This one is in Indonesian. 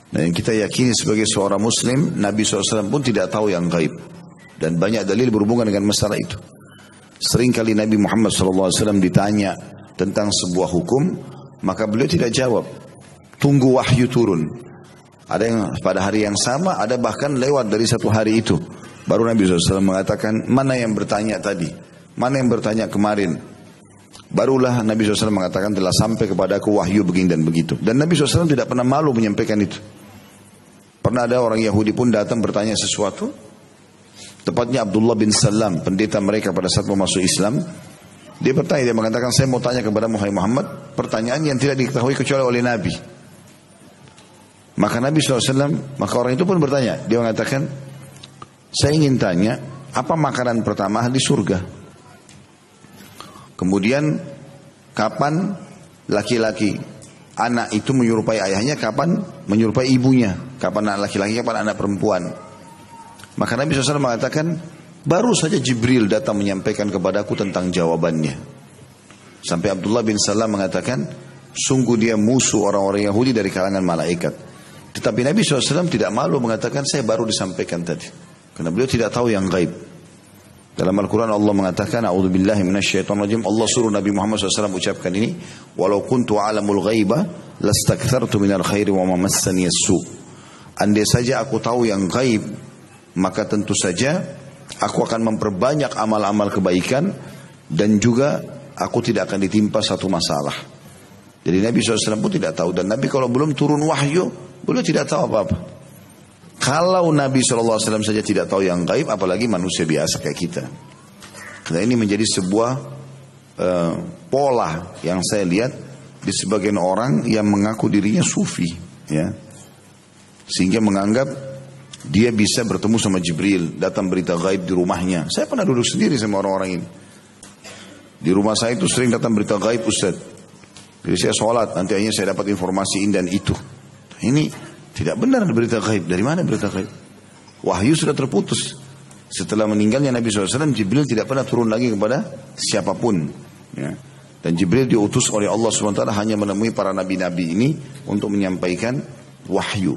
Dan yang kita yakini sebagai seorang muslim, Nabi SAW pun tidak tahu yang gaib. Dan banyak dalil berhubungan dengan masalah itu. Sering kali Nabi Muhammad SAW ditanya tentang sebuah hukum, maka beliau tidak jawab. Tunggu wahyu turun. Ada yang pada hari yang sama, ada bahkan lewat dari satu hari itu. Baru Nabi SAW mengatakan, mana yang bertanya tadi? Mana yang bertanya kemarin? Barulah Nabi SAW mengatakan, telah sampai kepadaku wahyu begini dan begitu. Dan Nabi SAW tidak pernah malu menyampaikan itu. Pernah ada orang Yahudi pun datang bertanya sesuatu. Tepatnya Abdullah bin Salam, pendeta mereka pada saat mau masuk Islam. Dia bertanya, dia mengatakan, saya mau tanya kepada Muhammad pertanyaan yang tidak diketahui kecuali oleh Nabi. Maka Nabi SAW, maka orang itu pun bertanya. Dia mengatakan, saya ingin tanya, apa makanan pertama di surga? Kemudian, kapan laki-laki anak itu menyerupai ayahnya, kapan menyerupai ibunya? Kapan anak laki-laki, kapan anak perempuan? Maka Nabi SAW mengatakan, baru saja Jibril datang menyampaikan kepadaku tentang jawabannya. Sampai Abdullah bin Salam mengatakan, sungguh dia musuh orang-orang Yahudi dari kalangan malaikat. Tetapi Nabi SAW tidak malu mengatakan, saya baru disampaikan tadi. Karena beliau tidak tahu yang gaib. Dalam Al-Quran Allah mengatakan, a'udzubillahi minasyaitonirrajim. Allah suruh Nabi Muhammad SAW ucapkan ini, walau kuntu a'lamul ghaiba lastakthartu minal khairi wa ma massani as-su'. Andai saja aku tahu yang gaib, maka tentu saja aku akan memperbanyak amal-amal kebaikan dan juga aku tidak akan ditimpa satu masalah. Jadi Nabi SAW pun tidak tahu. Dan Nabi kalau belum turun wahyu, beliau tidak tahu apa-apa. Kalau Nabi SAW saja tidak tahu yang gaib, apalagi manusia biasa kayak kita. Karena ini menjadi sebuah pola yang saya lihat di sebagian orang yang mengaku dirinya sufi, ya, sehingga menganggap dia bisa bertemu sama Jibril, datang berita gaib di rumahnya. Saya pernah duduk sendiri sama orang-orang ini. Di rumah saya itu sering datang berita gaib, Ustaz. Jadi saya sholat, nanti akhirnya saya dapat informasi ini dan itu. Ini tidak benar berita gaib. Dari mana berita gaib? Wahyu sudah terputus. Setelah meninggalnya Nabi SAW, Jibril tidak pernah turun lagi kepada siapapun. Ya. Dan Jibril diutus oleh Allah SWT hanya menemui para nabi-nabi ini untuk menyampaikan wahyu.